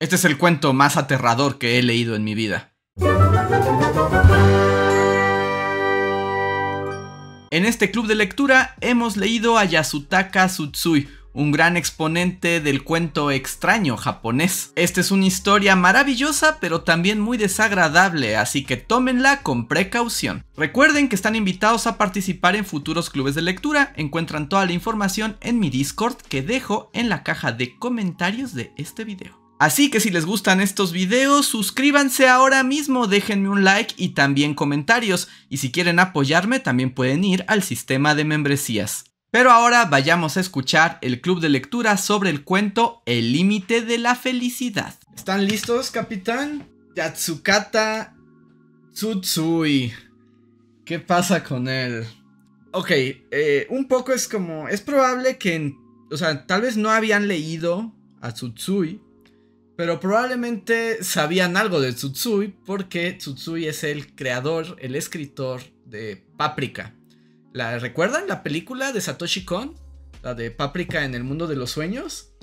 Este es el cuento más aterrador que he leído en mi vida. En este club de lectura hemos leído a Yasutaka Tsutsui, un gran exponente del cuento extraño japonés. Esta es una historia maravillosa, pero también muy desagradable, así que tómenla con precaución. Recuerden que están invitados a participar en futuros clubes de lectura. Encuentran toda la información en mi Discord, que dejo en la caja de comentarios de este video. Así que si les gustan estos videos, suscríbanse ahora mismo, déjenme un like y también comentarios. Y si quieren apoyarme, también pueden ir al sistema de membresías. Pero ahora vayamos a escuchar el club de lectura sobre el cuento El límite de la felicidad. ¿Están listos, capitán? Yatsukata Tsutsui. ¿Qué pasa con él? Ok, un poco es como... Es probable que... tal vez no habían leído a Tsutsui, pero probablemente sabían algo de Tsutsui, porque Tsutsui es el creador, el escritor de Paprika. ¿Recuerdan la película de Satoshi Kon? La de Paprika en el mundo de los sueños.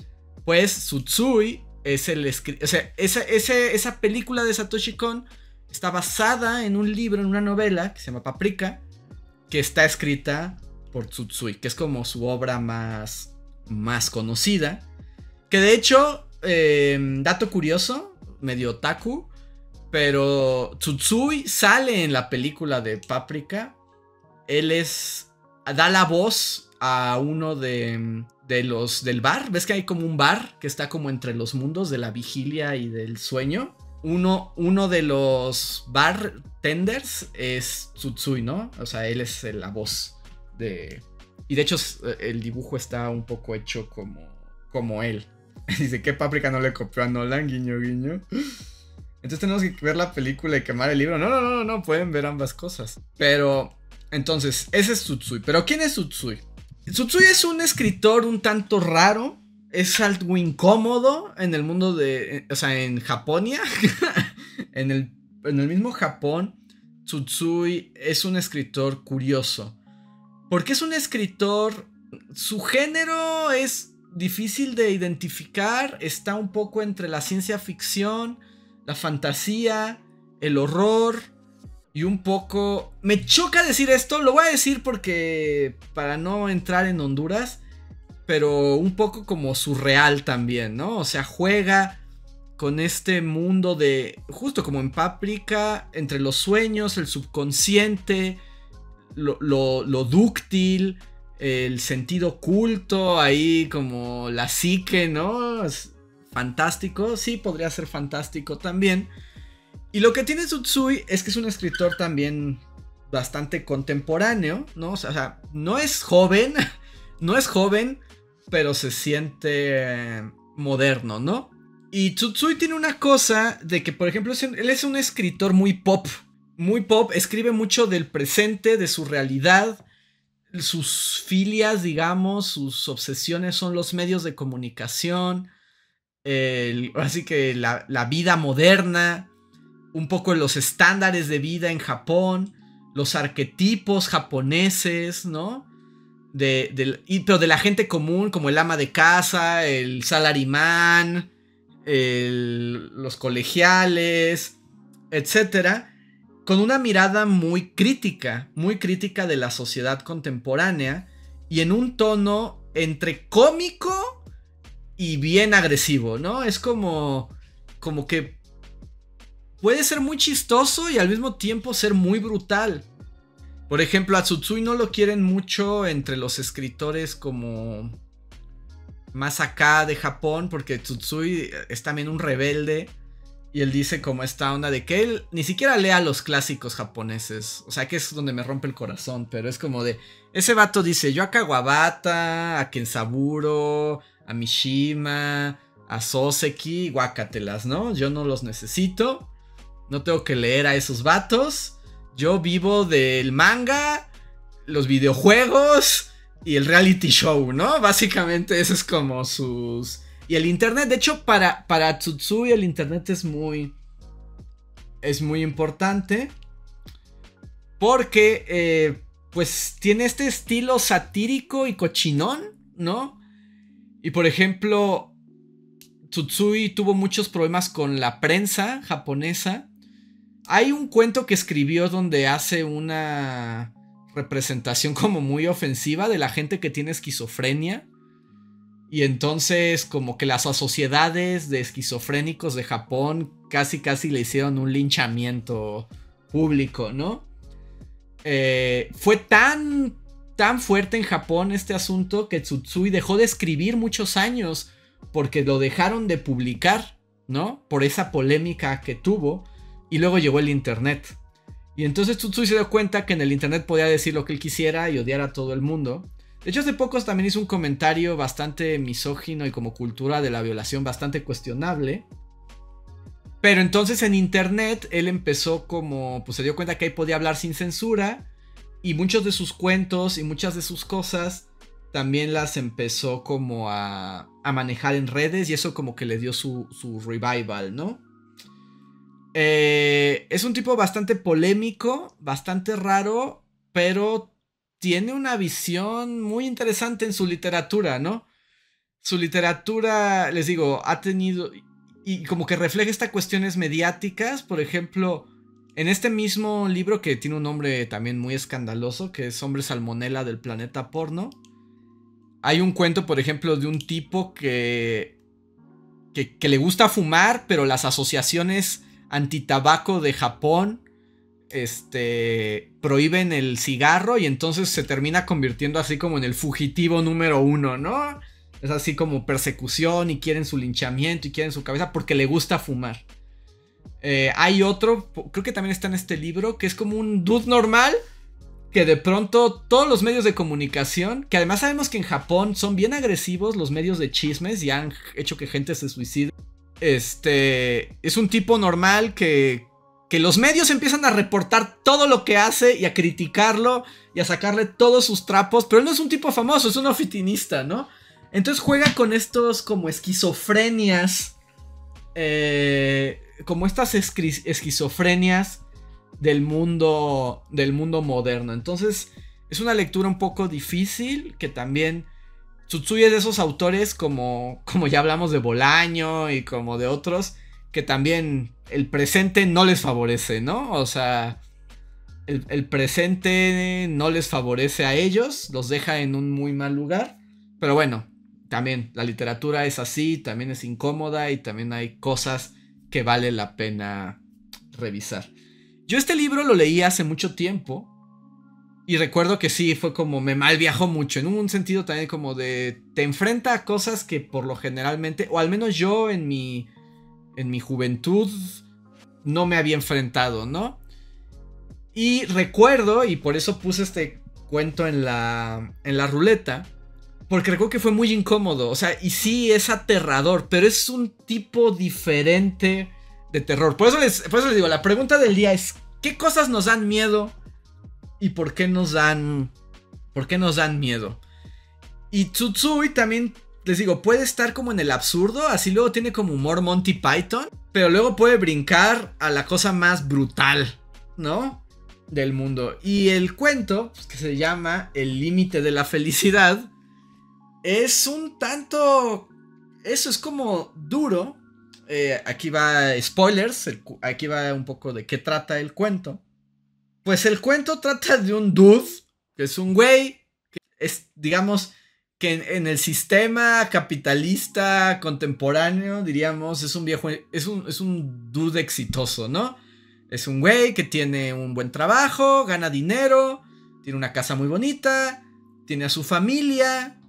Pues Tsutsui es el escritor. O sea, esa película de Satoshi Kon está basada en un libro, en una novela que se llama Paprika, que está escrita por Tsutsui, que es como su obra más conocida. Que de hecho, dato curioso, medio otaku, pero Tsutsui sale en la película de Paprika. Él da la voz a uno de los del bar. ¿Ves que hay como un bar que está como entre los mundos de la vigilia y del sueño? Uno de los bartenders es Tsutsui, ¿no? O sea, él es la voz de... Y de hecho el dibujo está un poco hecho como él. Dice que Paprika no le copió a Nolan, guiño guiño. Entonces tenemos que ver la película y quemar el libro. No, pueden ver ambas cosas. Pero... Entonces, ese es Tsutsui. ¿Pero quién es Tsutsui? Tsutsui es un escritor un tanto raro. Es algo incómodo en el mundo de... O sea, en Japonia. en el mismo Japón, Tsutsui es un escritor curioso. Porque es un escritor... Su género es difícil de identificar. Está un poco entre la ciencia ficción, la fantasía, el horror... Y un poco... Me choca decir esto, lo voy a decir porque... Para no entrar en Honduras. Pero un poco como surreal también, ¿no? O sea, juega con este mundo de... Justo como en Paprika, entre los sueños, el subconsciente, lo dúctil, el sentido oculto, ahí como la psique, ¿no? Es fantástico, sí, podría ser fantástico también. Y lo que tiene Tsutsui es que es un escritor también bastante contemporáneo, ¿no? O sea, no es joven, pero se siente moderno, ¿no? Y Tsutsui tiene una cosa de que, por ejemplo, él es un escritor muy pop, escribe mucho del presente, de su realidad, sus filias, digamos, sus obsesiones son los medios de comunicación, así que la vida moderna, un poco los estándares de vida en Japón, los arquetipos japoneses, ¿no? Pero de la gente común, como el ama de casa, el salaryman, los colegiales, etcétera, con una mirada muy crítica de la sociedad contemporánea y en un tono entre cómico y bien agresivo, ¿no? Es como que puede ser muy chistoso y al mismo tiempo ser muy brutal. Por ejemplo, a Tsutsui no lo quieren mucho entre los escritores como más acá de Japón, porque Tsutsui es también un rebelde y él dice como esta onda de que él ni siquiera lea los clásicos japoneses. O sea, que es donde me rompe el corazón, pero es como de... Ese vato dice, yo a Kawabata, a Kensaburo, a Mishima, a Soseki, guácatelas, ¿no? Yo no los necesito. No tengo que leer a esos vatos. Yo vivo del manga, los videojuegos y el reality show, ¿no? Básicamente eso es como sus... Y el internet, de hecho, para Tsutsui el internet es muy importante. Porque, pues, tiene este estilo satírico y cochinón, ¿no? Y por ejemplo... Tsutsui tuvo muchos problemas con la prensa japonesa. Hay un cuento que escribió donde hace una representación como muy ofensiva de la gente que tiene esquizofrenia. Y entonces como que las sociedades de esquizofrénicos de Japón casi le hicieron un linchamiento público, ¿no? Fue tan fuerte en Japón este asunto que Tsutsui dejó de escribir muchos años porque lo dejaron de publicar, ¿no? Por esa polémica que tuvo. Y luego llegó el internet. Y entonces Tsutsui se dio cuenta que en el internet podía decir lo que él quisiera y odiar a todo el mundo. De hecho, hace pocos también hizo un comentario bastante misógino y como cultura de la violación bastante cuestionable. Pero entonces en internet él empezó como, pues se dio cuenta que ahí podía hablar sin censura. Y muchos de sus cuentos y muchas de sus cosas también las empezó como a manejar en redes. Y eso como que le dio su revival, ¿no? Es un tipo bastante polémico, bastante raro, pero tiene una visión muy interesante en su literatura, ¿no? Su literatura, les digo, ha tenido... Y como que refleja estas cuestiones mediáticas. Por ejemplo, en este mismo libro que tiene un nombre también muy escandaloso, que es Hombre Salmonela del Planeta Porno, hay un cuento, por ejemplo, de un tipo que le gusta fumar, pero las asociaciones antitabaco de Japón prohíben el cigarro y entonces se termina convirtiendo así como en el fugitivo número 1, ¿no? Es así como persecución y quieren su linchamiento y quieren su cabeza porque le gusta fumar. Hay otro, creo que también está en este libro, que es como un dude normal que de pronto todos los medios de comunicación, que además sabemos que en Japón son bien agresivos los medios de chismes y han hecho que gente se suicide. Es un tipo normal que los medios empiezan a reportar todo lo que hace y a criticarlo y a sacarle todos sus trapos, pero él no es un tipo famoso, es un oficinista, ¿no? Entonces juega con estos como esquizofrenias, como estas esquizofrenias del mundo moderno. Entonces es una lectura un poco difícil, que también Tsutsui es de esos autores como ya hablamos de Bolaño y como de otros, que también el presente no les favorece, ¿no? O sea, el presente no les favorece a ellos, los deja en un muy mal lugar. Pero bueno, también la literatura es así, también es incómoda y también hay cosas que vale la pena revisar. Yo este libro lo leí hace mucho tiempo y recuerdo que sí, fue como me mal viajó mucho, en un sentido también como de te enfrenta a cosas que por lo generalmente, o al menos yo en mi juventud no me había enfrentado, ¿no? Y recuerdo, y por eso puse este cuento en la ruleta, porque recuerdo que fue muy incómodo, o sea, y sí es aterrador, pero es un tipo diferente de terror. Por eso les digo, la pregunta del día es, ¿qué cosas nos dan miedo? ¿Y por qué nos dan miedo? Y Tsutsui también, les digo, puede estar como en el absurdo, así luego tiene como humor Monty Python, pero luego puede brincar a la cosa más brutal, ¿no? Del mundo. Y el cuento, pues, que se llama El límite de la felicidad, es un tanto... Eso es como duro. Aquí va spoilers, aquí va un poco de qué trata el cuento. Pues el cuento trata de un dude, que es un güey, que es, digamos, que en el sistema capitalista contemporáneo, diríamos, es un viejo, es un dude exitoso, ¿no? Es un güey que tiene un buen trabajo, gana dinero, tiene una casa muy bonita, tiene a su familia,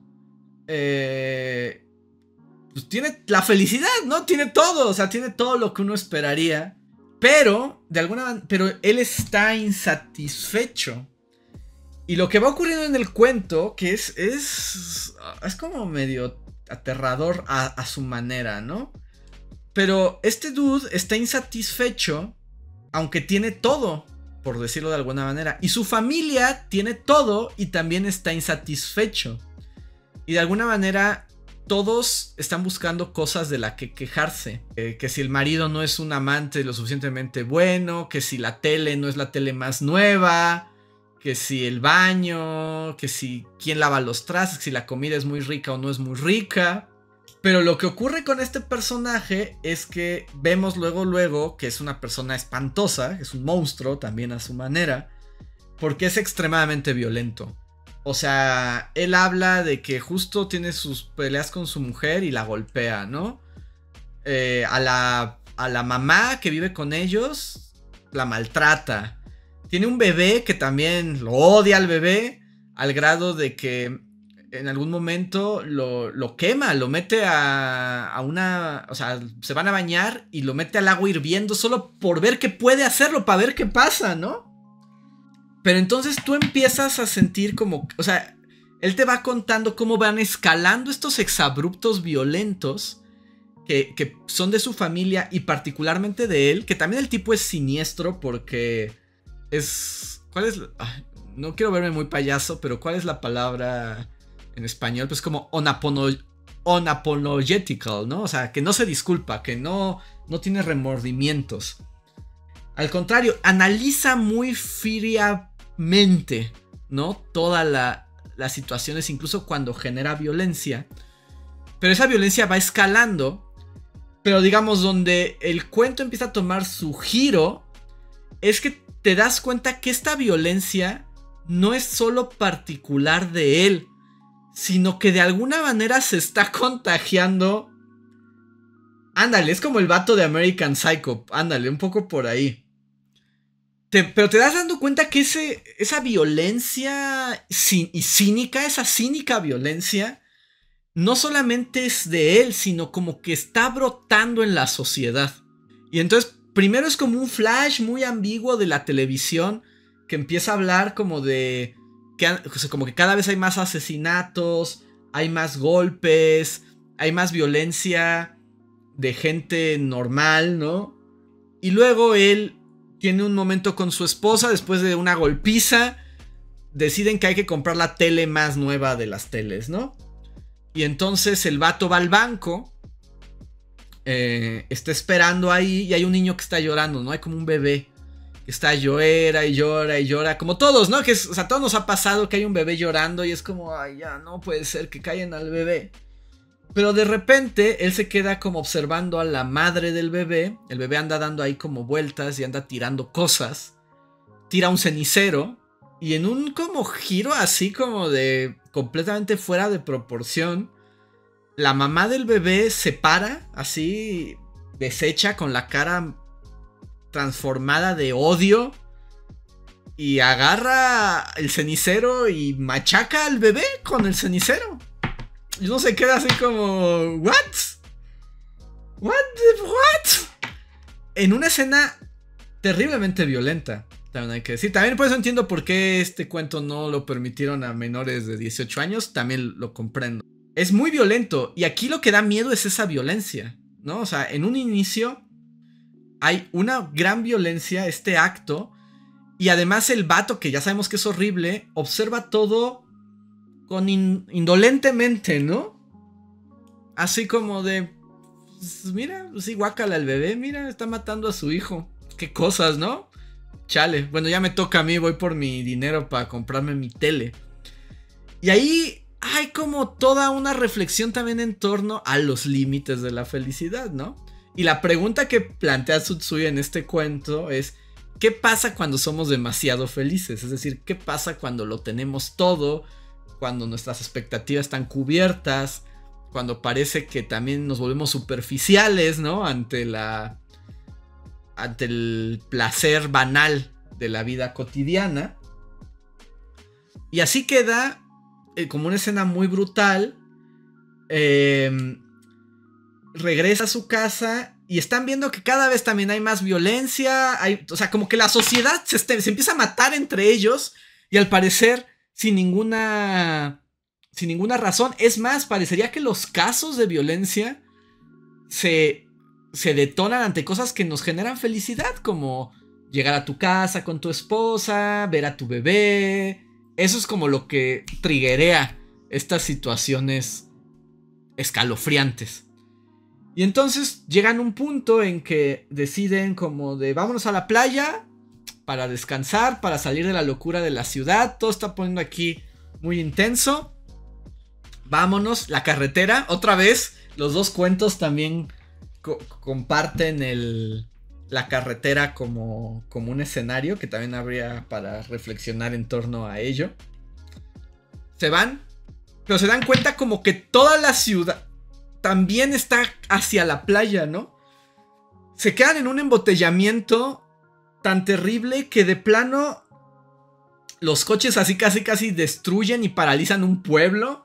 pues tiene la felicidad, ¿no? Tiene todo, o sea, tiene todo lo que uno esperaría. Pero, de alguna manera, pero él está insatisfecho. Y lo que va ocurriendo en el cuento, que es como medio aterrador a su manera, ¿no? Pero este dude está insatisfecho, aunque tiene todo, por decirlo de alguna manera. Y su familia tiene todo y también está insatisfecho. Y de alguna manera todos están buscando cosas de las que quejarse. Que si el marido no es un amante lo suficientemente bueno, que si la tele no es la tele más nueva, que si el baño, que si quién lava los trastes, que si la comida es muy rica o no es muy rica. Pero lo que ocurre con este personaje es que vemos luego que es una persona espantosa, es un monstruo también a su manera, porque es extremadamente violento. O sea, él habla de que justo tiene sus peleas con su mujer y la golpea, ¿no? A la mamá que vive con ellos la maltrata. Tiene un bebé que también lo odia al bebé, al grado de que en algún momento lo quema, lo mete a una... O sea, se van a bañar y lo mete al agua hirviendo solo por ver que puede hacerlo, para ver qué pasa, ¿no? Pero entonces tú empiezas a sentir como... O sea, él te va contando cómo van escalando estos exabruptos violentos que son de su familia y particularmente de él, que también el tipo es siniestro porque es... ¿Cuál es? No quiero verme muy payaso, pero ¿cuál es la palabra en español? Pues como unapologetical, ¿no? O sea, que no se disculpa, que no tiene remordimientos. Al contrario, analiza muy fríamente, ¿no? Todas las situaciones, incluso cuando genera violencia. Pero esa violencia va escalando. Pero digamos, donde el cuento empieza a tomar su giro, es que te das cuenta que esta violencia no es solo particular de él, sino que de alguna manera se está contagiando. Ándale, es como el vato de American Psycho, ándale, un poco por ahí. Pero te das dando cuenta que esa violencia y cínica, esa cínica violencia, no solamente es de él, sino como que está brotando en la sociedad. Y entonces, primero es como un flash muy ambiguo de la televisión, que empieza a hablar como de... como que cada vez hay más asesinatos, hay más golpes, hay más violencia de gente normal, ¿no? Y luego él tiene un momento con su esposa después de una golpiza. Deciden que hay que comprar la tele más nueva de las teles, ¿no? Y entonces el vato va al banco, está esperando ahí y hay un niño que está llorando, ¿no? Hay como un bebé que está llora y llora y llora, como todos, ¿no? O sea, todos nos ha pasado que hay un bebé llorando y es como, ay, ya, no puede ser que callen al bebé. Pero de repente él se queda como observando a la madre del bebé. El bebé anda dando ahí como vueltas y anda tirando cosas. Tira un cenicero. Y en un como giro así como de completamente fuera de proporción, la mamá del bebé se para así, deshecha, con la cara transformada de odio, y agarra el cenicero y machaca al bebé con el cenicero. Y uno se queda así como... ¿What? ¿What? En una escena terriblemente violenta, también hay que decir. También por eso entiendo por qué este cuento no lo permitieron a menores de 18 años. También lo comprendo. Es muy violento. Y aquí lo que da miedo es esa violencia, ¿no? O sea, en un inicio hay una gran violencia, este acto. Y además el vato, que ya sabemos que es horrible, observa todo con indolentemente, ¿no? Así como de... Pues mira, sí, guácala el bebé, mira, está matando a su hijo. Qué cosas, ¿no? Chale, bueno, ya me toca a mí, voy por mi dinero para comprarme mi tele. Y ahí hay como toda una reflexión también en torno a los límites de la felicidad, ¿no? Y la pregunta que plantea Tsutsui en este cuento es... ¿qué pasa cuando somos demasiado felices? Es decir, ¿qué pasa cuando lo tenemos todo? Cuando nuestras expectativas están cubiertas, cuando parece que también nos volvemos superficiales, ¿no? Ante el placer banal de la vida cotidiana. Y así queda como una escena muy brutal. Regresa a su casa y están viendo que cada vez también hay más violencia. O sea, como que la sociedad se empieza a matar entre ellos y al parecer... sin ninguna razón. Es más, parecería que los casos de violencia se detonan ante cosas que nos generan felicidad, como llegar a tu casa con tu esposa, ver a tu bebé. Eso es como lo que triggerea estas situaciones escalofriantes. Y entonces llegan a un punto en que deciden como de vámonos a la playa para descansar, para salir de la locura de la ciudad. Todo está poniendo aquí muy intenso. Vámonos, la carretera, otra vez, Los dos cuentos también comparten la carretera como un escenario, que también habría para reflexionar en torno a ello. Se van, pero se dan cuenta como que toda la ciudad también está hacia la playa, ¿no? Se quedan en un embotellamiento tan terrible que de plano los coches así casi destruyen y paralizan un pueblo.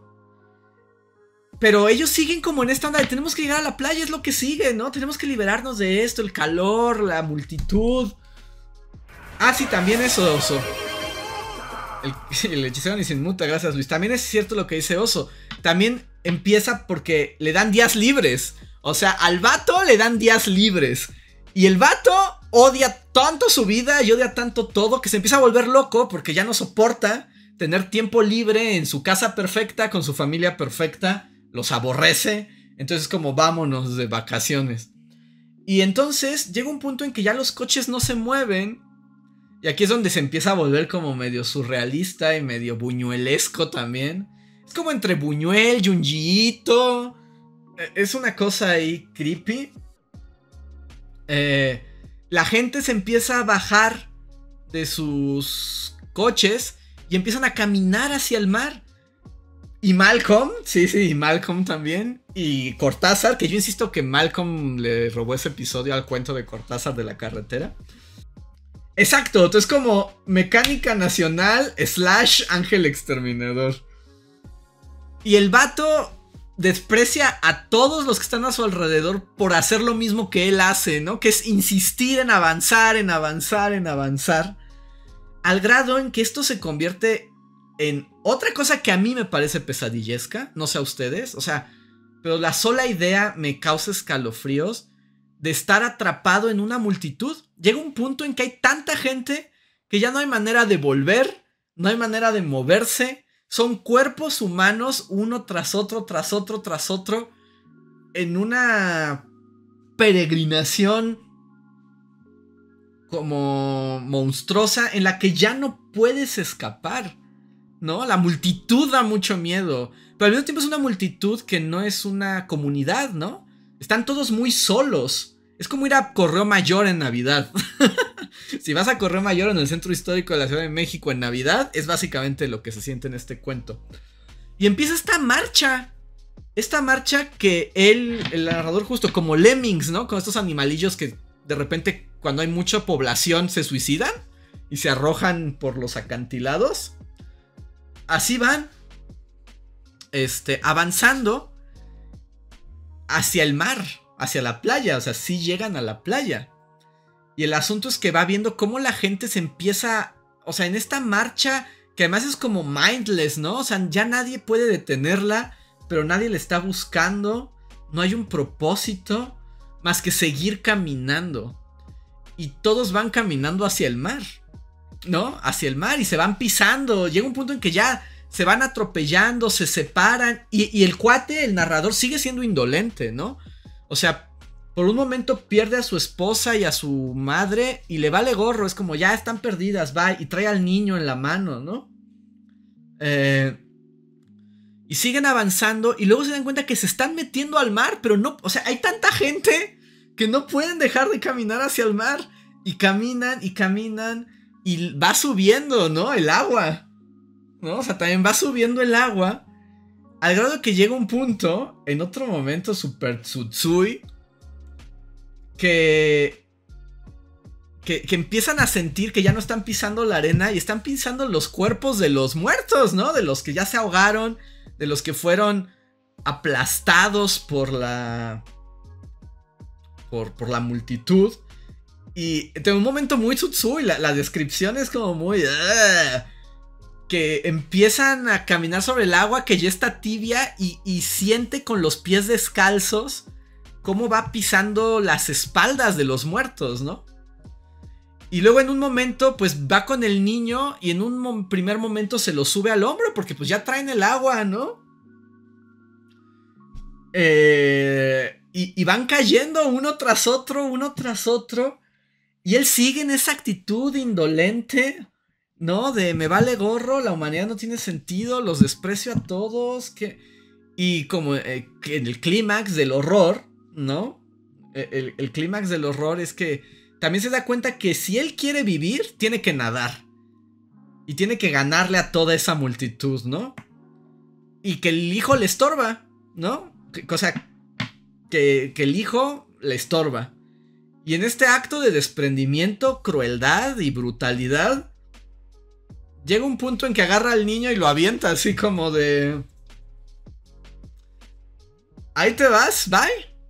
Pero ellos siguen como en esta onda de tenemos que llegar a la playa, es lo que sigue, ¿no? Tenemos que liberarnos de esto, el calor, la multitud. Ah, sí, también eso, Oso. El hechicero ni se inmuta, gracias Luis. También es cierto lo que dice Oso. También empieza porque le dan días libres. O sea, al vato le dan días libres. Y el vato odia tanto su vida y odia tanto todo que se empieza a volver loco porque ya no soporta tener tiempo libre en su casa perfecta, con su familia perfecta. Los aborrece. Entonces como vámonos de vacaciones. Y entonces llega un punto en que ya los coches no se mueven. Y aquí es donde se empieza a volver como medio surrealista y medio buñuelesco también. Es como entre Buñuel, Junjiito. Es una cosa ahí creepy. La gente se empieza a bajar de sus coches y empiezan a caminar hacia el mar. Y Malcolm, sí, Malcolm también. Y Cortázar, que yo insisto que Malcolm le robó ese episodio al cuento de Cortázar de la carretera. Exacto, entonces como Mecánica Nacional / Ángel Exterminador. Y el vato desprecia a todos los que están a su alrededor por hacer lo mismo que él hace, ¿no? Que es insistir en avanzar, en avanzar, en avanzar. Al grado en que esto se convierte en otra cosa que a mí me parece pesadillesca. No sé a ustedes, o sea, pero la sola idea me causa escalofríos de estar atrapado en una multitud. Llega un punto en que hay tanta gente que ya no hay manera de volver, no hay manera de moverse. Son cuerpos humanos uno tras otro, tras otro, tras otro, en una peregrinación como monstruosa en la que ya no puedes escapar, ¿no? La multitud da mucho miedo, pero al mismo tiempo es una multitud que no es una comunidad, ¿no? Están todos muy solos. Es como ir a Correo Mayor en Navidad. Si vas a Correo Mayor en el centro histórico de la Ciudad de México en Navidad, es básicamente lo que se siente en este cuento. Y empieza esta marcha. Esta marcha que el narrador, justo como Lemmings, ¿no? Con estos animalillos que de repente, cuando hay mucha población, se suicidan y se arrojan por los acantilados. Así van, avanzando hacia el mar, hacia la playa. O sea, sí llegan a la playa. Y el asunto es que va viendo cómo la gente se empieza, o sea, en esta marcha, que además es como mindless, ¿no? O sea, ya nadie puede detenerla, pero nadie le está buscando. No hay un propósito más que seguir caminando. Y todos van caminando hacia el mar, ¿no? Hacia el mar y se van pisando. Llega un punto en que ya se van atropellando, se separan. Y el cuate, el narrador, sigue siendo indolente, ¿no? O sea, por un momento pierde a su esposa y a su madre y le vale gorro. Es como ya están perdidas, va. Y trae al niño en la mano, ¿no? Y siguen avanzando y luego se dan cuenta que se están metiendo al mar, pero no, o sea, hay tanta gente que no pueden dejar de caminar hacia el mar. Y caminan y caminan y va subiendo, ¿no? El agua, ¿no? O sea, también va subiendo el agua al grado que llega un punto, en otro momento super tsutsui, que empiezan a sentir que ya no están pisando la arena y están pisando los cuerpos de los muertos, ¿no? De los que ya se ahogaron, de los que fueron aplastados por la multitud. Y en un momento muy tsutsui, la descripción es como muy... que empiezan a caminar sobre el agua que ya está tibia y siente con los pies descalzos cómo va pisando las espaldas de los muertos, ¿no? Y luego en un momento pues va con el niño y en un primer momento se lo sube al hombro porque pues ya traen el agua, ¿no? Y van cayendo uno tras otro, uno tras otro. Y él sigue en esa actitud indolente, ¿no? De me vale gorro, la humanidad no tiene sentido, los desprecio a todos. Y como que en el clímax del horror, ¿no? El clímax del horror es que también se da cuenta que si él quiere vivir, tiene que nadar. Y tiene que ganarle a toda esa multitud, ¿no? Y que el hijo le estorba, ¿no? O sea, que el hijo le estorba. Y en este acto de desprendimiento, crueldad y brutalidad, llega un punto en que agarra al niño y lo avienta así como de... Ahí te vas, bye,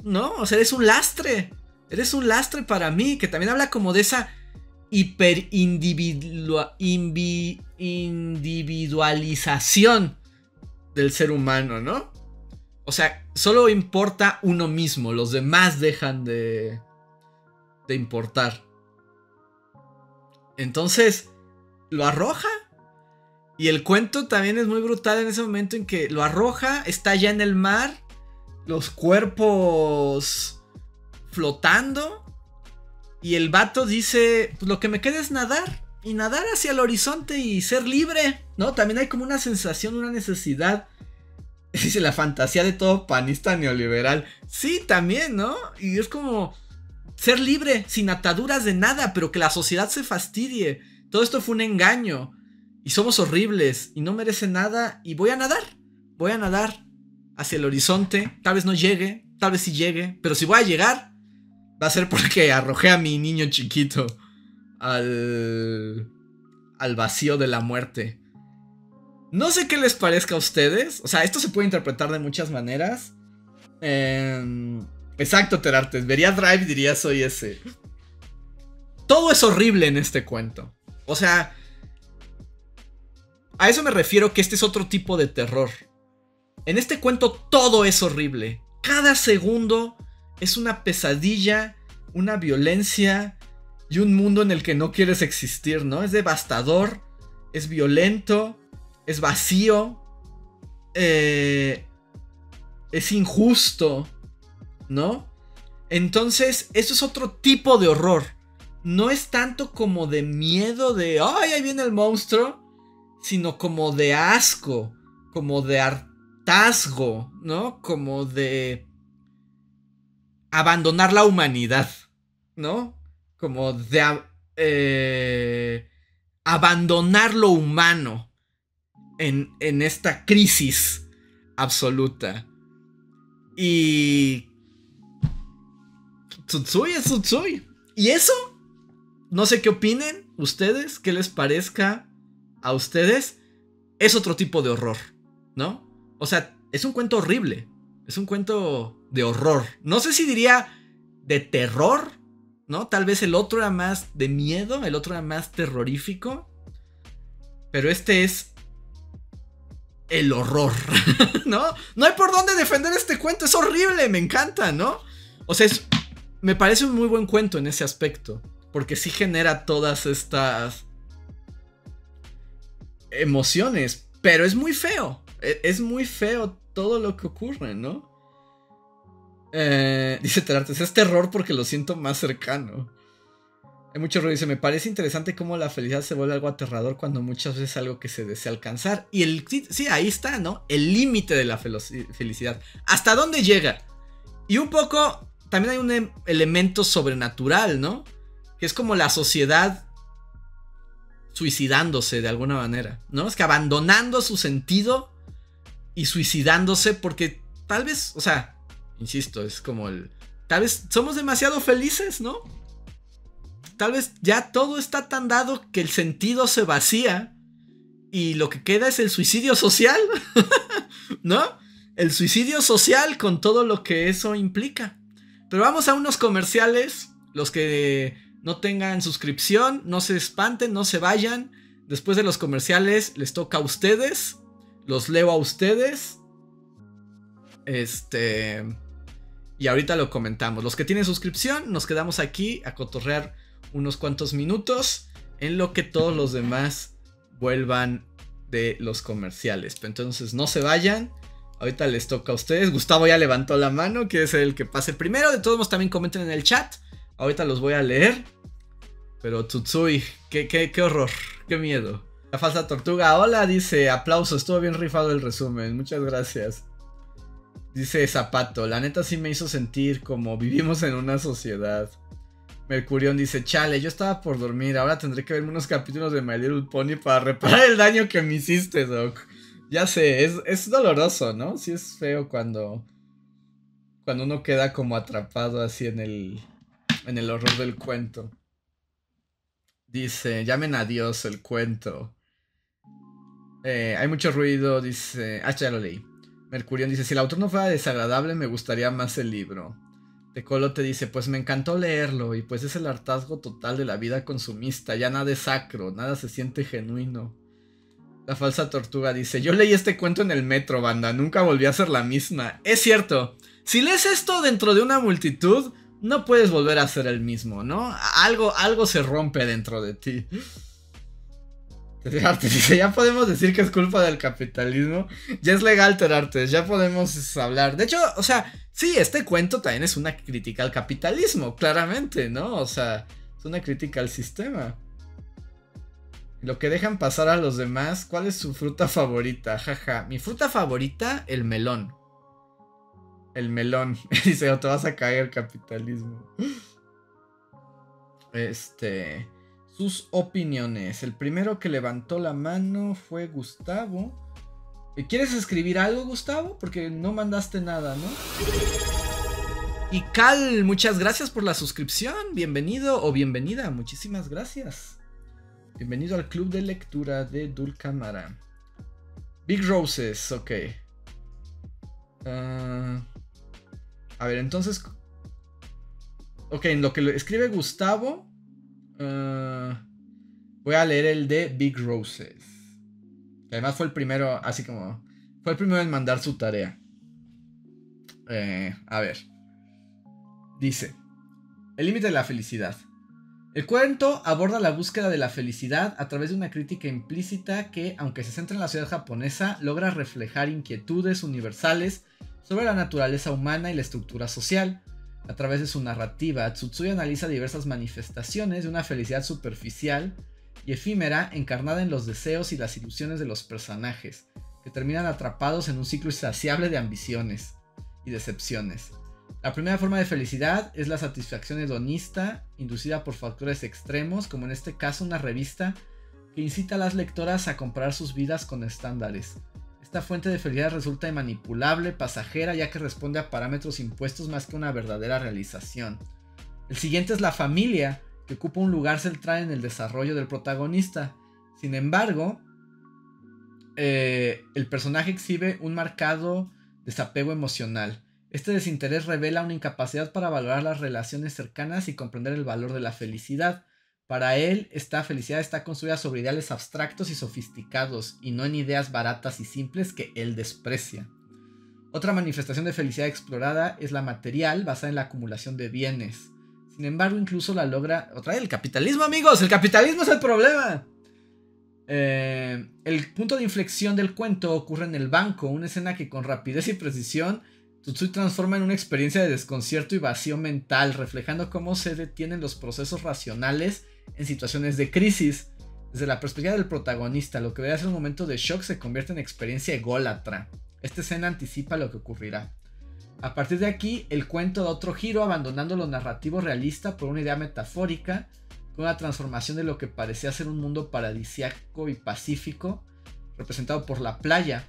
¿no? O sea, eres un lastre. Eres un lastre para mí. Que también habla como de esa individualización del ser humano, ¿no? O sea, solo importa uno mismo. Los demás dejan de importar. Entonces, lo arroja. Y el cuento también es muy brutal en ese momento en que lo arroja, está ya en el mar, los cuerpos flotando, y el vato dice, pues lo que me queda es nadar, y nadar hacia el horizonte y ser libre, ¿no? También hay como una sensación, una necesidad, dice la fantasía de todo panista neoliberal, sí, también, ¿no? Y es como ser libre, sin ataduras de nada, pero que la sociedad se fastidie, todo esto fue un engaño, y somos horribles, y no merece nada, y voy a nadar hacia el horizonte, tal vez no llegue, tal vez sí llegue, pero si voy a llegar, va a ser porque arrojé a mi niño chiquito al vacío de la muerte. No sé qué les parezca a ustedes, o sea, esto se puede interpretar de muchas maneras. Exacto, Terartes, vería Drive y diría soy ese. Todo es horrible en este cuento, o sea, a eso me refiero, que este es otro tipo de terror. En este cuento todo es horrible. Cada segundo es una pesadilla, una violencia y un mundo en el que no quieres existir, ¿no? Es devastador, es violento, es vacío, es injusto, ¿no? Entonces, eso es otro tipo de horror. No es tanto como de miedo de ¡ay, ahí viene el monstruo! Sino como de asco, como de hartazgo, ¿no? Como de abandonar la humanidad, ¿no? Como de abandonar lo humano en esta crisis absoluta. Y Tsutsui es Tsutsui. Y eso, no sé qué opinen ustedes, qué les parezca a ustedes, es otro tipo de horror, ¿no? O sea, es un cuento horrible, es un cuento de horror. No sé si diría de terror, ¿no? Tal vez el otro era más de miedo, el otro era más terrorífico, pero este es el horror, ¿no? No hay por dónde defender este cuento, es horrible, me encanta, ¿no? O sea, me parece un muy buen cuento en ese aspecto, porque sí genera todas estas emociones, pero es muy feo. Es muy feo todo lo que ocurre, ¿no? Dice Terartes, es terror porque lo siento más cercano. Hay mucho ruido, dice, me parece interesante cómo la felicidad se vuelve algo aterrador cuando muchas veces es algo que se desea alcanzar. Y sí, ahí está, ¿no? El límite de la felicidad. ¿Hasta dónde llega? Y un poco, también hay un elemento sobrenatural, ¿no? Que es como la sociedad suicidándose de alguna manera, ¿no? Es que abandonando su sentido y suicidándose porque tal vez, o sea, insisto, es como tal vez somos demasiado felices, ¿no? Tal vez ya todo está tan dado que el sentido se vacía y lo que queda es el suicidio social, ¿no? El suicidio social con todo lo que eso implica. Pero vamos a unos comerciales, los que no tengan suscripción, no se espanten, no se vayan. Después de los comerciales les toca a ustedes. Los leo a ustedes. Y ahorita lo comentamos. Los que tienen suscripción, nos quedamos aquí a cotorrear unos cuantos minutos en lo que todos los demás vuelvan de los comerciales. Pero entonces no se vayan. Ahorita les toca a ustedes. Gustavo ya levantó la mano, quiere ser el que pase primero. De todos modos también comenten en el chat. Ahorita los voy a leer. Pero Tsutsui, qué horror, qué miedo. La falsa tortuga, hola, dice, aplauso, estuvo bien rifado el resumen, muchas gracias. Dice Zapato, la neta sí me hizo sentir como vivimos en una sociedad. Mercurión dice, chale, yo estaba por dormir, ahora tendré que verme unos capítulos de My Little Pony para reparar el daño que me hiciste, Doc. Ya sé, es doloroso, ¿no? Sí es feo cuando uno queda como atrapado así en el horror del cuento. Dice, llamen a Dios el cuento. Hay mucho ruido, dice... ya lo leí. Mercurión dice, si el autor no fuera desagradable me gustaría más el libro. Tecolo te dice, pues me encantó leerlo y pues es el hartazgo total de la vida consumista, ya nada es sacro, nada se siente genuino. La falsa tortuga dice, yo leí este cuento en el metro, banda, nunca volví a ser la misma. Es cierto, si lees esto dentro de una multitud, no puedes volver a ser el mismo, ¿no? Algo se rompe dentro de ti. Dice, ya podemos decir que es culpa del capitalismo. Ya es legal, Terartes, ya podemos hablar. De hecho, o sea, sí, este cuento también es una crítica al capitalismo, claramente, ¿no? O sea, es una crítica al sistema. Lo que dejan pasar a los demás. ¿Cuál es su fruta favorita? Jaja, mi fruta favorita, el melón. El melón. Dice, o te vas a caer, capitalismo. Sus opiniones. El primero que levantó la mano fue Gustavo. ¿Quieres escribir algo, Gustavo? Porque no mandaste nada, ¿no? Y Cal, muchas gracias por la suscripción. Bienvenido o bienvenida. Muchísimas gracias. Bienvenido al club de lectura de Dulcamara. Big Roses, ok. A ver, entonces... Ok, en lo que lo escribe Gustavo... voy a leer el de Big Roses. Que además fue el primero, así como... Fue el primero en mandar su tarea. A ver. Dice... El límite de la felicidad. El cuento aborda la búsqueda de la felicidad a través de una crítica implícita que, aunque se centra en la ciudad japonesa, logra reflejar inquietudes universales sobre la naturaleza humana y la estructura social. A través de su narrativa, Tsutsui analiza diversas manifestaciones de una felicidad superficial y efímera encarnada en los deseos y las ilusiones de los personajes, que terminan atrapados en un ciclo insaciable de ambiciones y decepciones. La primera forma de felicidad es la satisfacción hedonista, inducida por factores extremos, como en este caso una revista que incita a las lectoras a comparar sus vidas con estándares. Esta fuente de felicidad resulta manipulable, pasajera, ya que responde a parámetros impuestos más que una verdadera realización. El siguiente es la familia, que ocupa un lugar central en el desarrollo del protagonista. Sin embargo, el personaje exhibe un marcado desapego emocional. Este desinterés revela una incapacidad para valorar las relaciones cercanas y comprender el valor de la felicidad. Para él, esta felicidad está construida sobre ideales abstractos y sofisticados, y no en ideas baratas y simples que él desprecia. Otra manifestación de felicidad explorada es la material, basada en la acumulación de bienes. Sin embargo, incluso la logra... Otra vez, el capitalismo, amigos, el capitalismo es el problema. El punto de inflexión del cuento ocurre en el banco, una escena que con rapidez y precisión Tsutsui transforma en una experiencia de desconcierto y vacío mental, reflejando cómo se detienen los procesos racionales en situaciones de crisis. Desde la perspectiva del protagonista, lo que debería ser un momento de shock se convierte en experiencia ególatra. Esta escena anticipa lo que ocurrirá. A partir de aquí, el cuento da otro giro, abandonando lo narrativo realista por una idea metafórica, con una transformación de lo que parecía ser un mundo paradisíaco y pacífico, representado por la playa.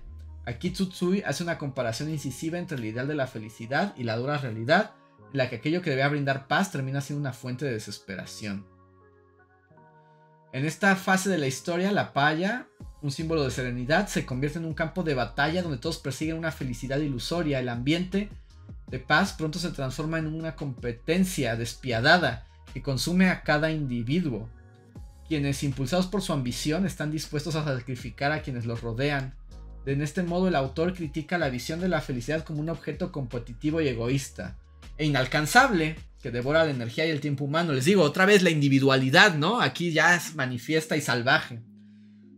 Aquí Tsutsui hace una comparación incisiva entre el ideal de la felicidad y la dura realidad, en la que aquello que debía brindar paz termina siendo una fuente de desesperación. En esta fase de la historia, la playa, un símbolo de serenidad, se convierte en un campo de batalla donde todos persiguen una felicidad ilusoria. El ambiente de paz pronto se transforma en una competencia despiadada que consume a cada individuo. Quienes, impulsados por su ambición, están dispuestos a sacrificar a quienes los rodean. En este modo, el autor critica la visión de la felicidad como un objeto competitivo y egoísta e inalcanzable que devora la energía y el tiempo humano. Les digo, otra vez la individualidad, ¿no? Aquí ya es manifiesta y salvaje.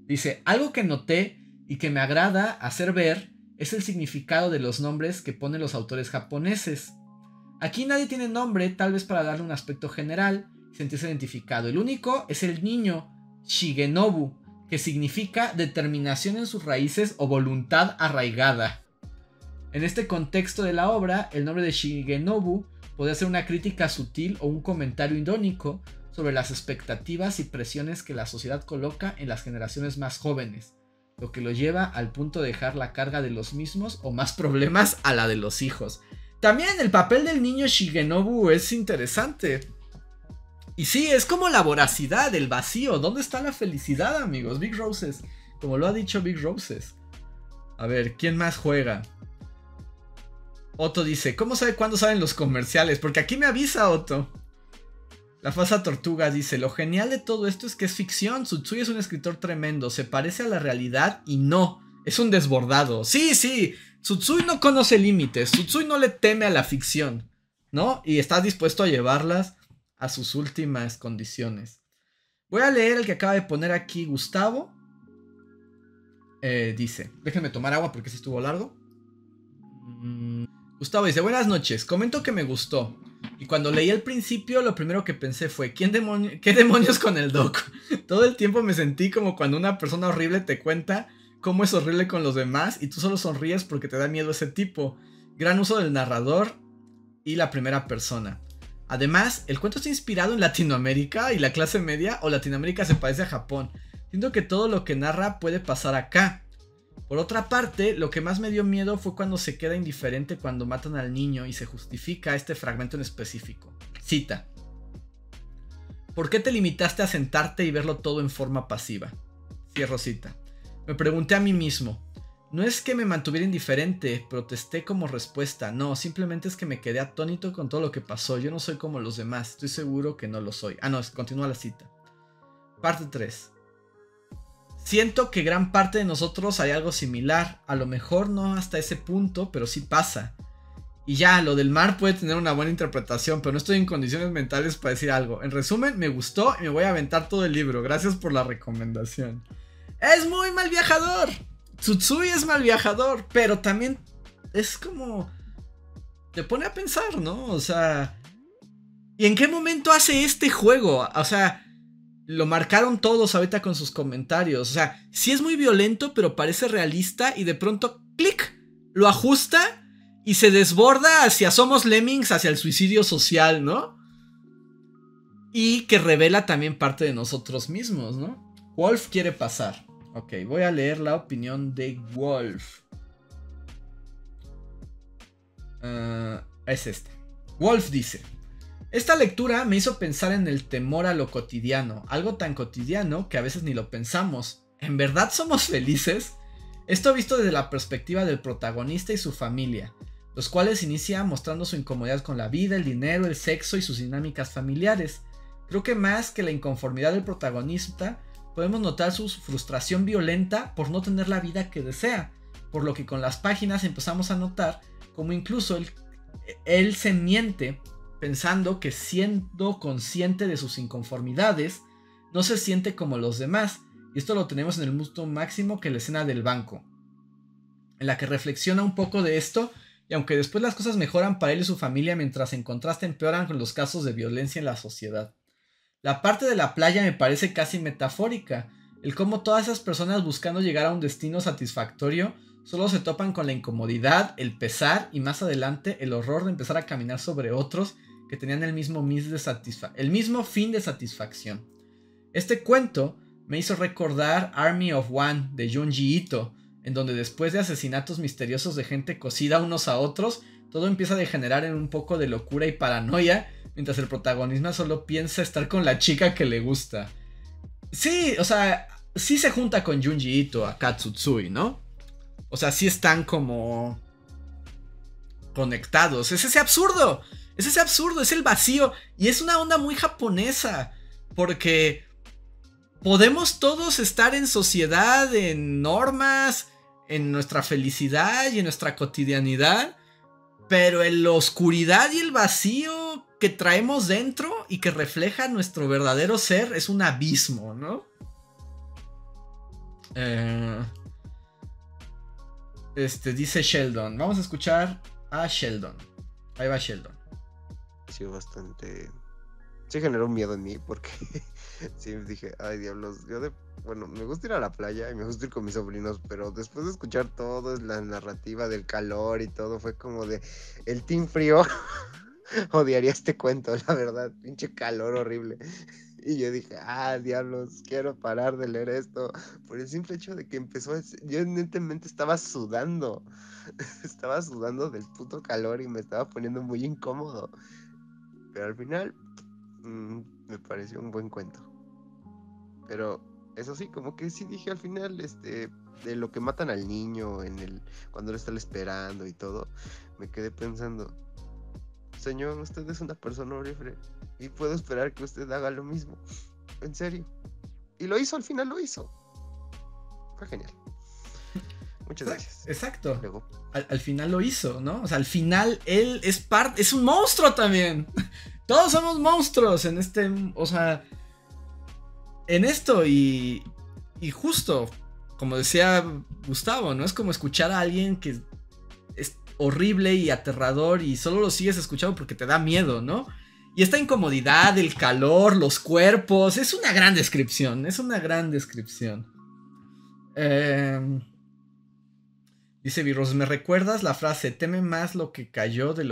Dice, algo que noté y que me agrada hacer ver es el significado de los nombres que ponen los autores japoneses. Aquí nadie tiene nombre, tal vez para darle un aspecto general y sentirse identificado. El único es el niño En este contexto de la obra, el nombre de Shigenobu podría ser una crítica sutil o un comentario irónico sobre las expectativas y presiones que la sociedad coloca en las generaciones más jóvenes, lo que lo lleva al punto de dejar la carga de los mismos o más problemas a la de los hijos. También el papel del niño Shigenobu es interesante. Y sí, es como la voracidad, el vacío. ¿Dónde está la felicidad, amigos? Big Roses. Como lo ha dicho Big Roses. A ver, ¿quién más juega? Otto dice, ¿cómo sabe cuándo salen los comerciales? Porque aquí me avisa Otto. La falsa tortuga dice, lo genial de todo esto es que es ficción. Tsutsui es un escritor tremendo. Se parece a la realidad y no. Es un desbordado. Sí, sí. Tsutsui no conoce límites. Tsutsui no le teme a la ficción, ¿no? Y está dispuesto a llevarlas a sus últimas condiciones. Voy a leer el que acaba de poner aquí Gustavo. Dice, déjenme tomar agua porque sí estuvo largo. Gustavo dice, buenas noches, comento que me gustó. Y cuando leí el principio, lo primero que pensé fue, ¿qué demonios con el doc? Todo el tiempo me sentí como cuando una persona horrible te cuenta cómo es horrible con los demás y tú solo sonríes porque te da miedo ese tipo. Gran uso del narrador y la primera persona. Además, el cuento está inspirado en Latinoamérica y la clase media, o Latinoamérica se parece a Japón. Siento que todo lo que narra puede pasar acá. Por otra parte, lo que más me dio miedo fue cuando se queda indiferente cuando matan al niño y se justifica este fragmento en específico. Cita. ¿Por qué te limitaste a sentarte y verlo todo en forma pasiva? Cierro cita. Me pregunté a mí mismo. No es que me mantuviera indiferente, protesté como respuesta. No, simplemente es que me quedé atónito con todo lo que pasó. Yo no soy como los demás, estoy seguro que no lo soy. No, continúa la cita. Parte 3. Siento que gran parte de nosotros hay algo similar. A lo mejor no hasta ese punto, pero sí pasa. Y ya, lo del mar puede tener una buena interpretación, pero no estoy en condiciones mentales para decir algo. En resumen, me gustó y me voy a aventar todo el libro. Gracias por la recomendación. Es muy mal viajador. Tsutsui es mal viajador, pero también es como... te pone a pensar, ¿no? O sea... ¿y en qué momento hace este juego? O sea... lo marcaron todos ahorita con sus comentarios. O sea, sí es muy violento, pero parece realista. Y de pronto, clic, lo ajusta y se desborda hacia Somos Lemmings, hacia el suicidio social, ¿no? Y que revela también parte de nosotros mismos, ¿no? Wolf quiere pasar. Ok, voy a leer la opinión de Wolf. Es esta. Wolf dice... esta lectura me hizo pensar en el temor a lo cotidiano, algo tan cotidiano que a veces ni lo pensamos. ¿En verdad somos felices? Esto visto desde la perspectiva del protagonista y su familia, los cuales inician mostrando su incomodidad con la vida, el dinero, el sexo y sus dinámicas familiares. Creo que más que la inconformidad del protagonista, podemos notar su frustración violenta por no tener la vida que desea, por lo que con las páginas empezamos a notar como incluso él se miente pensando que siendo consciente de sus inconformidades, no se siente como los demás, y esto lo tenemos en el punto máximo que la escena del banco, en la que reflexiona un poco de esto, y aunque después las cosas mejoran para él y su familia, mientras en contraste empeoran con los casos de violencia en la sociedad. La parte de la playa me parece casi metafórica, el cómo todas esas personas buscando llegar a un destino satisfactorio solo se topan con la incomodidad, el pesar y más adelante el horror de empezar a caminar sobre otros que tenían el mismo fin de satisfacción. Este cuento me hizo recordar Army of One de Junji Ito, en donde después de asesinatos misteriosos de gente cosida unos a otros, todo empieza a degenerar en un poco de locura y paranoia, mientras el protagonista solo piensa estar con la chica que le gusta. Sí, o sea, sí se junta con Junji Ito acá Tsutsui, ¿no? O sea, sí están como conectados. Es ese absurdo, es el vacío. Y es una onda muy japonesa, porque podemos todos estar en sociedad, en normas, en nuestra felicidad y en nuestra cotidianidad, pero en la oscuridad y el vacío que traemos dentro y que refleja nuestro verdadero ser es un abismo, ¿no? Dice Sheldon. Vamos a escuchar a Sheldon. Ahí va Sheldon. Sí, bastante. Sí generó miedo en mí porque sí dije, ay diablos, yo de bueno, me gusta ir a la playa y me gusta ir con mis sobrinos, pero después de escuchar todo, la narrativa del calor y todo, fue como de, el team frío odiaría este cuento, la verdad, pinche calor horrible. Y yo dije, diablos, quiero parar de leer esto. Por el simple hecho de que yo evidentemente estaba sudando. Estaba sudando del puto calor y me estaba poniendo muy incómodo. Pero al final, me pareció un buen cuento. Pero eso sí, como que sí dije al final, de lo que matan al niño cuando lo están esperando y todo, me quedé pensando, señor, usted es una persona horrible y puedo esperar que usted haga lo mismo. En serio. Y lo hizo, al final lo hizo. Fue genial. Muchas gracias. Exacto. Luego. Al final lo hizo, ¿no? O sea, al final él es un monstruo también. Todos somos monstruos en o sea, en esto y justo, como decía Gustavo, ¿no? Es como escuchar a alguien que es horrible y aterrador y solo lo sigues escuchando porque te da miedo, ¿no? Y esta incomodidad, el calor, los cuerpos, es una gran descripción, Dice Virros, ¿me recuerdas la frase? Teme más lo que cayó que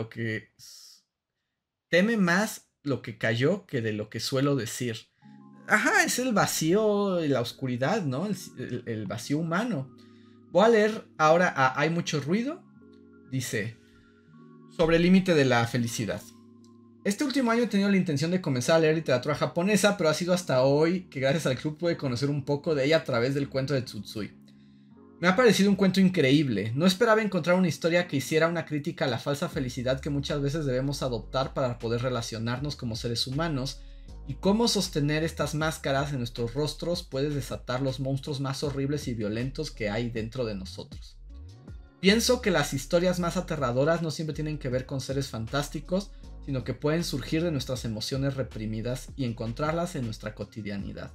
de lo que suelo decir. Ajá, es el vacío y la oscuridad, ¿no? El vacío humano. Voy a leer ahora a Hay mucho ruido. Dice, sobre el límite de la felicidad. Este último año he tenido la intención de comenzar a leer literatura japonesa, pero ha sido hasta hoy que gracias al club pude conocer un poco de ella a través del cuento de Tsutsui. Me ha parecido un cuento increíble. No esperaba encontrar una historia que hiciera una crítica a la falsa felicidad que muchas veces debemos adoptar para poder relacionarnos como seres humanos, y cómo sostener estas máscaras en nuestros rostros puede desatar los monstruos más horribles y violentos que hay dentro de nosotros. Pienso que las historias más aterradoras no siempre tienen que ver con seres fantásticos, sino que pueden surgir de nuestras emociones reprimidas y encontrarlas en nuestra cotidianidad.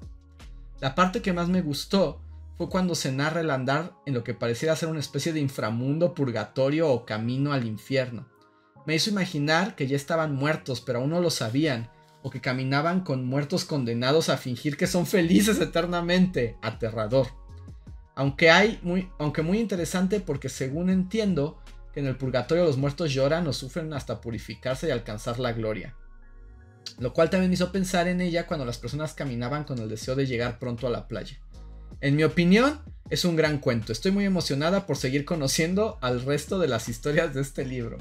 La parte que más me gustó fue cuando se narra el andar en lo que pareciera ser una especie de inframundo, purgatorio o camino al infierno. Me hizo imaginar que ya estaban muertos, pero aún no lo sabían, o que caminaban con muertos condenados a fingir que son felices eternamente. Aterrador. Aunque muy interesante, porque según entiendo que en el purgatorio los muertos lloran o sufren hasta purificarse y alcanzar la gloria. Lo cual también me hizo pensar en ella cuando las personas caminaban con el deseo de llegar pronto a la playa. En mi opinión, es un gran cuento. Estoy muy emocionada por seguir conociendo al resto de las historias de este libro.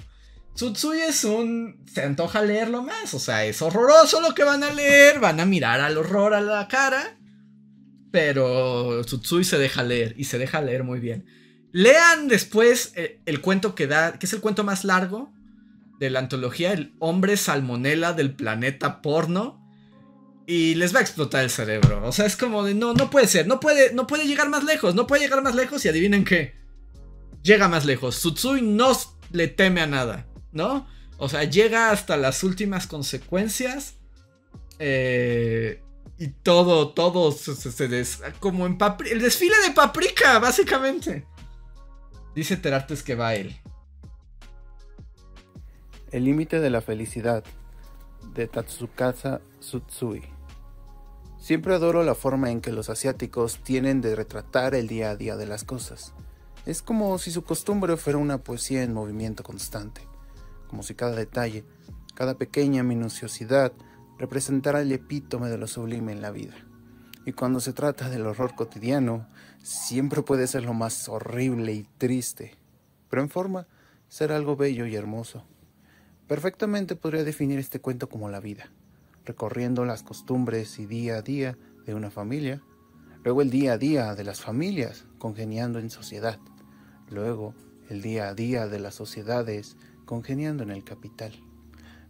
Tsutsui se antoja leerlo más. O sea, es horroroso lo que van a leer. Van a mirar al horror a la cara. Pero Tsutsui se deja leer. Y se deja leer muy bien. Lean después el cuento que es el cuento más largo de la antología, El hombre salmonela del planeta porno. Y les va a explotar el cerebro. O sea, es como de no puede ser. No puede llegar más lejos. No puede llegar más lejos. Y adivinen qué. Llega más lejos. Tsutsui no le teme a nada, ¿no? O sea, llega hasta las últimas consecuencias. Y todo como en el desfile de Paprika, básicamente. Dice Terartes que va él. El límite de la felicidad, de Tatsukasa Tsutsui. Siempre adoro la forma en que los asiáticos tienen de retratar el día a día de las cosas. Es como si su costumbre fuera una poesía en movimiento constante, como si cada detalle, cada pequeña minuciosidad representara el epítome de lo sublime en la vida. Y cuando se trata del horror cotidiano, siempre puede ser lo más horrible y triste, pero en forma ser algo bello y hermoso. Perfectamente podría definir este cuento como la vida, recorriendo las costumbres y día a día de una familia, luego el día a día de las familias congeniando en sociedad, luego el día a día de las sociedades congeniando en el capital,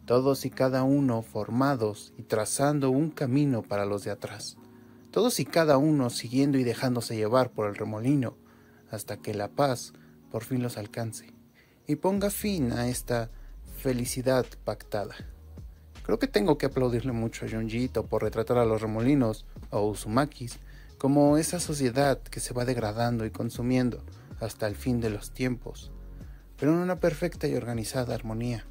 todos y cada uno formados y trazando un camino para los de atrás, todos y cada uno siguiendo y dejándose llevar por el remolino hasta que la paz por fin los alcance y ponga fin a esta felicidad pactada. Creo que tengo que aplaudirle mucho a Junji Ito por retratar a los remolinos o Uzumakis como esa sociedad que se va degradando y consumiendo hasta el fin de los tiempos, pero en una perfecta y organizada armonía.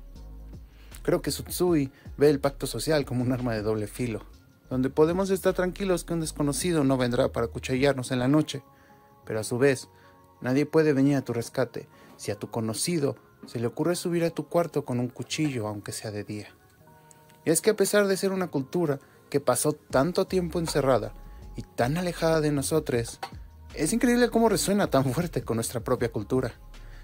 Creo que Tsutsui ve el pacto social como un arma de doble filo. donde podemos estar tranquilos que un desconocido no vendrá para acuchillarnos en la noche. Pero a su vez, nadie puede venir a tu rescate si a tu conocido se le ocurre subir a tu cuarto con un cuchillo, aunque sea de día. Y es que a pesar de ser una cultura que pasó tanto tiempo encerrada y tan alejada de nosotros, es increíble cómo resuena tan fuerte con nuestra propia cultura,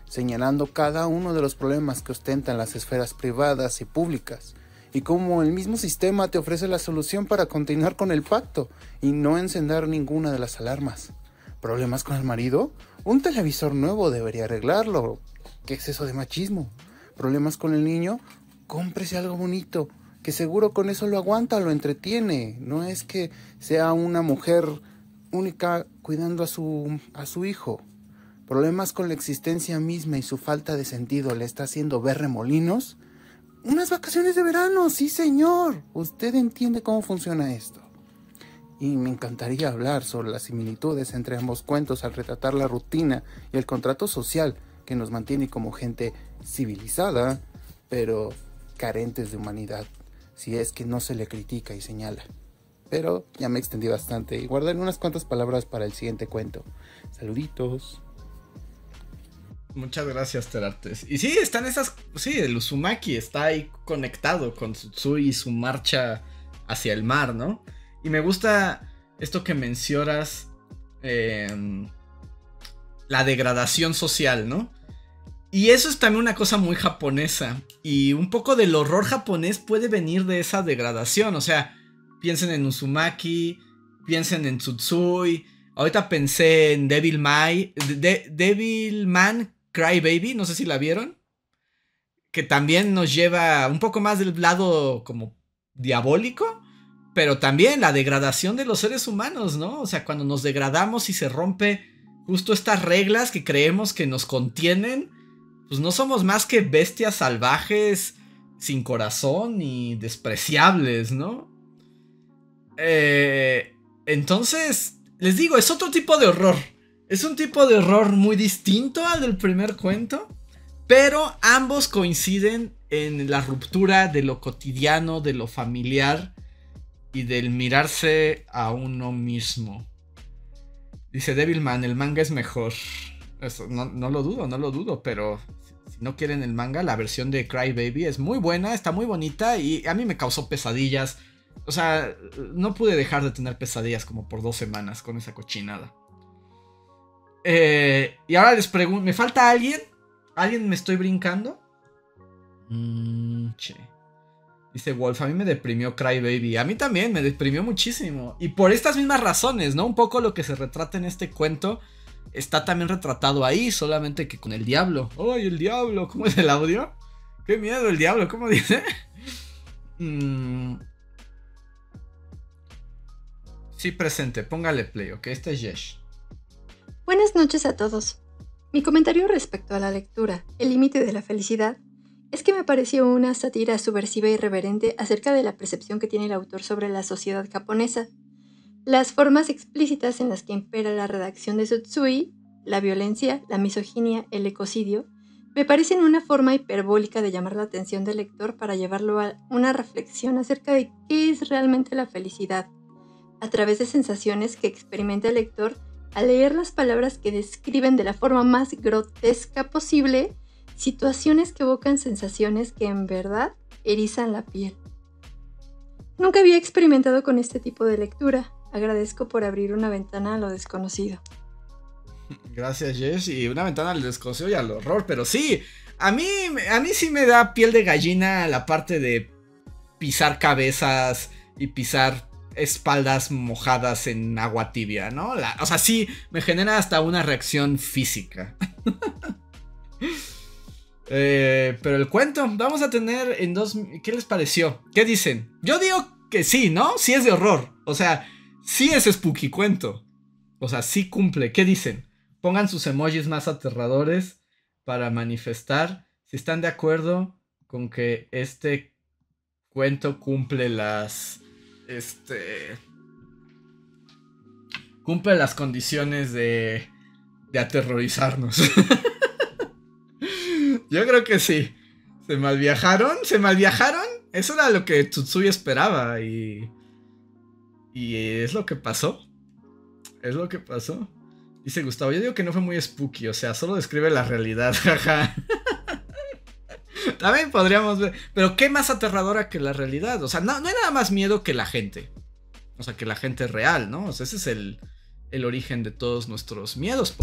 señalando cada uno de los problemas que ostentan las esferas privadas y públicas, y cómo el mismo sistema te ofrece la solución para continuar con el pacto y no encender ninguna de las alarmas. ¿Problemas con el marido? Un televisor nuevo debería arreglarlo. ¿Qué es eso de machismo? ¿Problemas con el niño? Cómprese algo bonito, que seguro con eso lo aguanta, lo entretiene. No es que sea una mujer única cuidando a su hijo. ¿Problemas con la existencia misma y su falta de sentido le está haciendo ver remolinos? Unas vacaciones de verano, sí señor. Usted entiende cómo funciona esto. Y me encantaría hablar sobre las similitudes entre ambos cuentos al retratar la rutina y el contrato social que nos mantiene como gente civilizada, pero carentes de humanidad, si es que no se le critica y señala. Pero ya me extendí bastante y guardaré unas cuantas palabras para el siguiente cuento. Saluditos. Muchas gracias, Terartes. Y sí, están esas... Sí, el Uzumaki está ahí conectado con Tsutsui y su marcha hacia el mar, ¿no? Y me gusta esto que mencionas, la degradación social, ¿no? Y eso es también una cosa muy japonesa. Y un poco del horror japonés puede venir de esa degradación. O sea, piensen en Uzumaki, piensen en Tsutsui. Ahorita pensé en Devilman Crybaby, no sé si la vieron. Que también nos lleva un poco más del lado como diabólico. Pero también la degradación de los seres humanos, ¿no? O sea, cuando nos degradamos y se rompe justo estas reglas que creemos que nos contienen, pues no somos más que bestias salvajes, sin corazón y despreciables, ¿no? Entonces, les digo, es otro tipo de horror. Es un tipo de horror muy distinto al del primer cuento, pero ambos coinciden en la ruptura de lo cotidiano, de lo familiar y del mirarse a uno mismo. Dice Devilman, el manga es mejor. Eso, no lo dudo, pero si no quieren el manga, la versión de Crybaby es muy buena, está muy bonita y a mí me causó pesadillas. O sea, no pude dejar de tener pesadillas como por 2 semanas con esa cochinada. Y ahora les pregunto, ¿me falta alguien? ¿Alguien me estoy brincando? Che. Dice Wolf, a mí me deprimió Crybaby. A mí también me deprimió muchísimo. Y por estas mismas razones, ¿no? Un poco lo que se retrata en este cuento está también retratado ahí, solamente que con el diablo. ¡Ay, el diablo! ¿Cómo es el audio? ¡Qué miedo el diablo! ¿Cómo dice? Sí, presente. Póngale play, ¿ok? Este es Yesh. Buenas noches a todos. Mi comentario respecto a la lectura, El límite de la felicidad, es que me pareció una sátira subversiva y irreverente acerca de la percepción que tiene el autor sobre la sociedad japonesa. Las formas explícitas en las que impera la redacción de Tsutsui, la violencia, la misoginia, el ecocidio, me parecen una forma hiperbólica de llamar la atención del lector para llevarlo a una reflexión acerca de qué es realmente la felicidad, a través de sensaciones que experimenta el lector al leer las palabras que describen de la forma más grotesca posible situaciones que evocan sensaciones que en verdad erizan la piel. Nunca había experimentado con este tipo de lectura. Agradezco por abrir una ventana a lo desconocido. Gracias, Jess. Y una ventana al desconocido y al horror. Pero sí, a mí sí me da piel de gallina la parte de pisar cabezas y pisar espaldas mojadas en agua tibia, ¿no? O sea, sí, me genera hasta una reacción física. Pero el cuento, vamos a tener en 2... ¿Qué les pareció? ¿Qué dicen? Yo digo que sí, ¿no? Sí es de horror. O sea, sí es spooky cuento. O sea, sí cumple. ¿Qué dicen? Pongan sus emojis más aterradores para manifestar si están de acuerdo con que este cuento cumple las... cumple las condiciones de aterrorizarnos. Yo creo que sí. ¿Se malviajaron? Eso era lo que Tsutsui esperaba. Y Y es lo que pasó. Es lo que pasó. Dice Gustavo, yo digo que no fue muy spooky, o sea, solo describe la realidad, jaja. También podríamos ver. Pero qué más aterradora que la realidad. O sea, no hay nada más miedo que la gente. O sea, que la gente real, ¿no? O sea, ese es el origen de todos nuestros miedos.